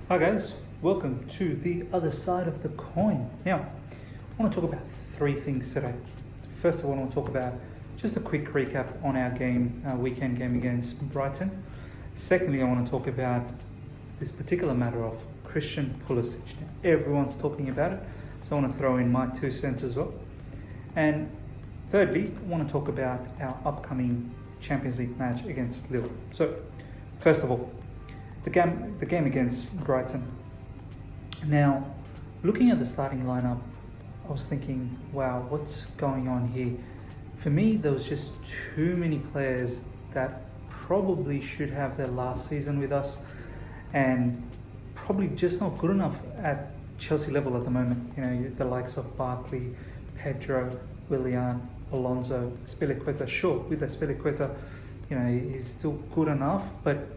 Hi guys, welcome to the other side of the coin. Now, I want to talk about three things today. First of all, I want to talk about just a quick recap on our game, our weekend game against Brighton. Secondly, I want to talk about this particular matter of Christian Pulisic. Now, everyone's talking about it, so I want to throw in my 2 cents as well. And thirdly, I want to talk about our upcoming Champions League match against Lille. So, first of all, the game against Brighton. Now, looking at the starting lineup, I was thinking, wow, what's going on here? For me, there was just too many players that probably should have their last season with us and probably just not good enough at Chelsea level at the moment. You know, the likes of Barkley, Pedro, Willian, Alonso, Spilicueta. Sure, with Spilicueta, you know, he's still good enough, but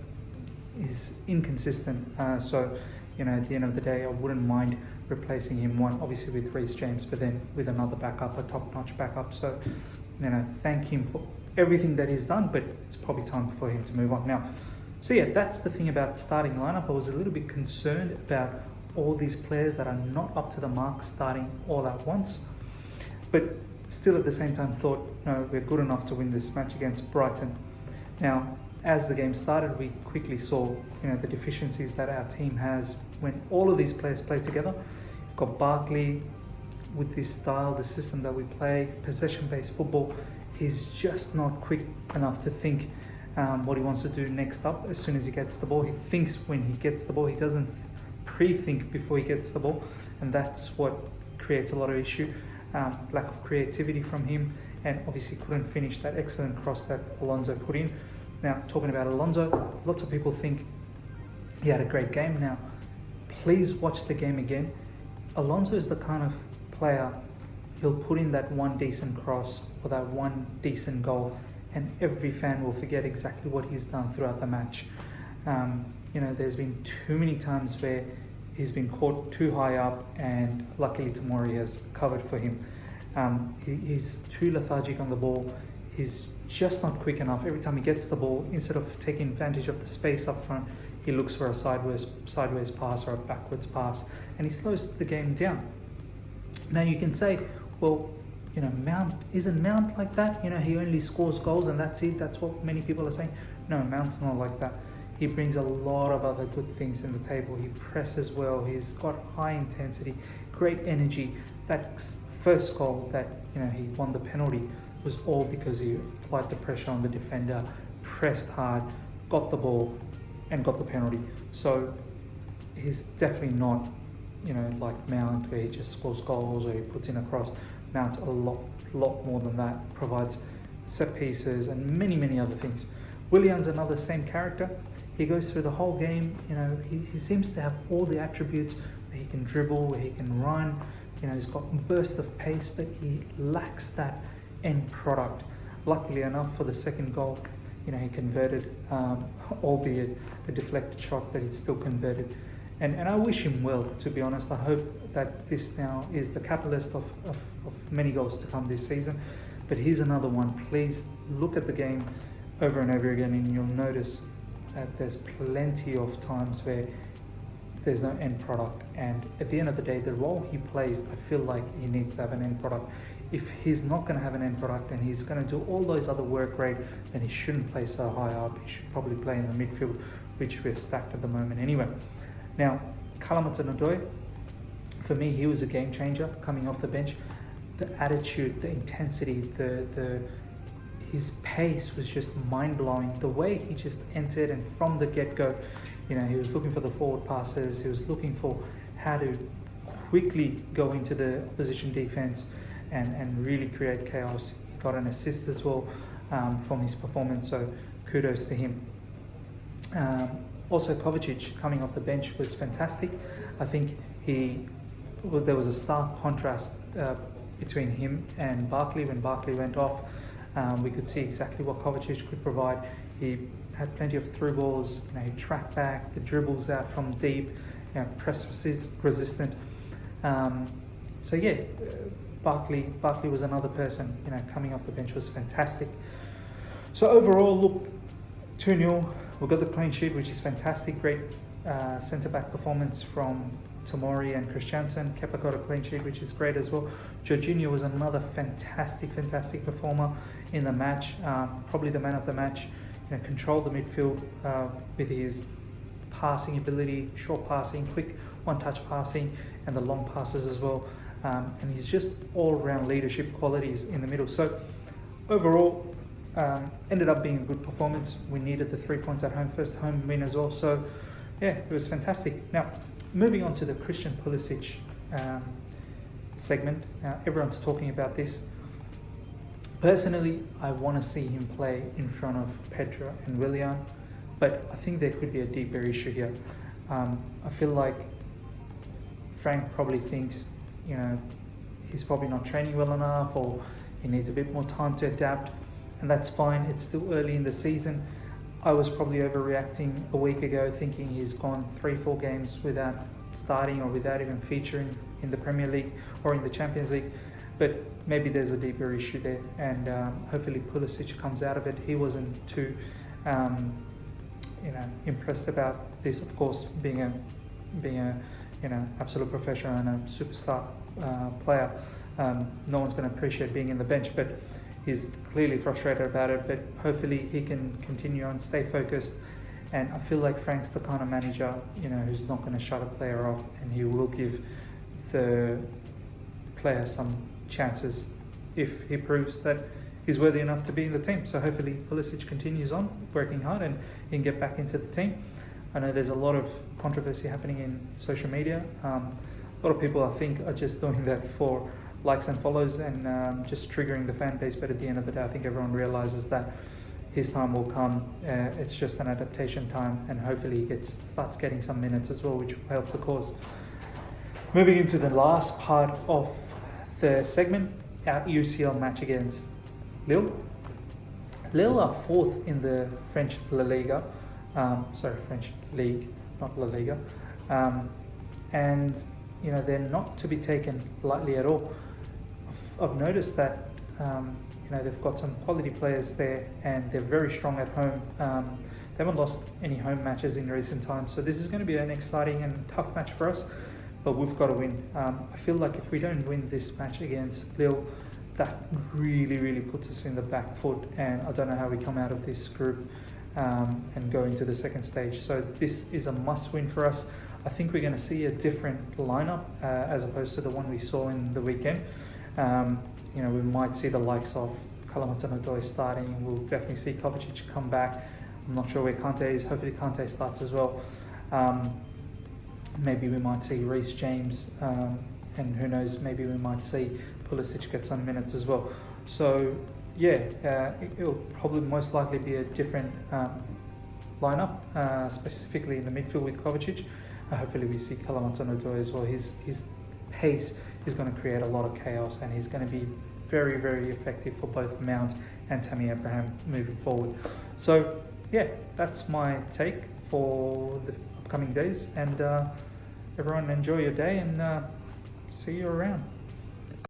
is inconsistent. So, you know, at the end of the day, I wouldn't mind replacing him, obviously with Reece James, but then with another backup, a top-notch backup. So, you know, thank him for everything that he's done, but it's probably time for him to move on now. So yeah, that's the thing about starting lineup. I was a little bit concerned about all these players that are not up to the mark starting all at once, but still at the same time thought, no, we're good enough to win this match against Brighton. Now, as the game started, we quickly saw, you know, the deficiencies that our team has when all of these players play together. You've got Barkley with this style, the system that we play, possession-based football. He's just not quick enough to think what he wants to do next up as soon as he gets the ball. He thinks when he gets the ball. He doesn't pre-think before he gets the ball, and that's what creates a lot of issue. Lack of creativity from him, and obviously couldn't finish that excellent cross that Alonso put in. Now, talking about Alonso, lots of people think he had a great game. Now, please watch the game again. Alonso is the kind of player, he'll put in that one decent cross or that one decent goal, and every fan will forget exactly what he's done throughout the match. You know, there's been too many times where he's been caught too high up, and luckily Tomori has covered for him. He's too lethargic on the ball. He's just not quick enough. Every time he gets the ball, instead of taking advantage of the space up front, he looks for a sideways pass or a backwards pass, and he slows the game down. Now you can say, well, you know, isn't Mount like that? You know, he only scores goals and that's it. That's what many people are saying. No, Mount's not like that. He brings a lot of other good things in the table. He presses well. He's got high intensity, great energy. That first goal that, you know, he won the penalty was all because he applied the pressure on the defender, pressed hard, got the ball, and got the penalty. So he's definitely not, you know, like Mount, where he just scores goals or he puts in a cross. Mount's a lot more than that. Provides set pieces and many other things. Willian's another same character. He goes through the whole game. You know, he seems to have all the attributes where he can dribble, where he can run. You know, he's got bursts of pace, but he lacks that end product. Luckily enough for the second goal, you know, he converted, albeit a deflected shot, but he still converted. And I wish him well, to be honest. I hope that this now is the catalyst of many goals to come this season. But here's another one. Please look at the game over and over again, and you'll notice that there's plenty of times where there's no end product. And at the end of the day, the role he plays, I feel like he needs to have an end product. If he's not going to have an end product and he's going to do all those other work rate, then he shouldn't play so high up. He should probably play in the midfield, which we're stacked at the moment anyway. Now, Hudson-Odoi, for me, he was a game changer coming off the bench. The attitude, the intensity, his pace was just mind-blowing. The way he just entered, and from the get-go, you know, he was looking for the forward passes. He was looking for how to quickly go into the opposition defense and really create chaos. He got an assist as well from his performance, so kudos to him. Also, Kovacic coming off the bench was fantastic. I think there was a stark contrast between him and Barkley. When Barkley went off, we could see exactly what Kovacic could provide. He had plenty of through balls. You know, he tracked back, the dribbles out from deep, you know, press resistant. So yeah, Barkley was another person, you know, coming off the bench was fantastic. So overall, look, 2-0, we got the clean sheet, which is fantastic. Great centre-back performance from Tomori and Christiansen. Kepa got a clean sheet, which is great as well. Jorginho was another fantastic performer in the match, probably the man of the match. Controlled the midfield with his passing ability, short passing, quick one-touch passing, and the long passes as well. And he's just all-round leadership qualities in the middle. So overall, ended up being a good performance. We needed the 3 points at home, first home win as well. So yeah, it was fantastic. Now, moving on to the Christian Pulisic segment. Everyone's talking about this. Personally, I want to see him play in front of Pedro and Willian, but I think there could be a deeper issue here. I feel like Frank probably thinks, he's probably not training well enough, or he needs a bit more time to adapt, and that's fine. It's still early in the season. I was probably overreacting a week ago, thinking he's gone 3-4 games without starting or without even featuring in the Premier League or in the Champions League. But maybe there's a deeper issue there, and hopefully Pulisic comes out of it. He wasn't too, impressed about this. Of course, being a absolute professional and a superstar player, no one's going to appreciate being in the bench. But he's clearly frustrated about it. But hopefully he can continue on, stay focused. And I feel like Frank's the kind of manager, who's not going to shut a player off, and he will give the player some chances if he proves that he's worthy enough to be in the team. So hopefully Pulisic continues on working hard and he can get back into the team. I know there's a lot of controversy happening in social media. A lot of people, I think, are just doing that for likes and follows and just triggering the fan base. But at the end of the day, I think everyone realizes that his time will come. It's just an adaptation time, and hopefully he starts getting some minutes as well, which will help the cause. Moving into the last part of the segment, our UCL match against Lille. Lille are 4th in the French La Liga. French League, not La Liga. And they're not to be taken lightly at all. I've noticed that they've got some quality players there, and they're very strong at home. They haven't lost any home matches in recent times, so this is going to be an exciting and tough match for us. But we've got to win. I feel like if we don't win this match against Lille, that really puts us in the back foot, and I don't know how we come out of this group and go into the second stage. So this is a must-win for us. I think we're going to see a different lineup as opposed to the one we saw in the weekend. We might see the likes of Kalamatanodoy starting. We'll definitely see Kovacic come back. I'm not sure where Kante is. Hopefully Kante starts as well. Maybe we might see Reece James, and who knows, maybe we might see Pulisic get some minutes as well. So yeah, it'll probably most likely be a different lineup, specifically in the midfield with Kovacic. Hopefully we see Kalamatanodoy as well. His pace is going to create a lot of chaos, and he's going to be very effective for both Mount and Tammy Abraham moving forward. So yeah, that's my take for the upcoming days, and everyone enjoy your day, and see you around.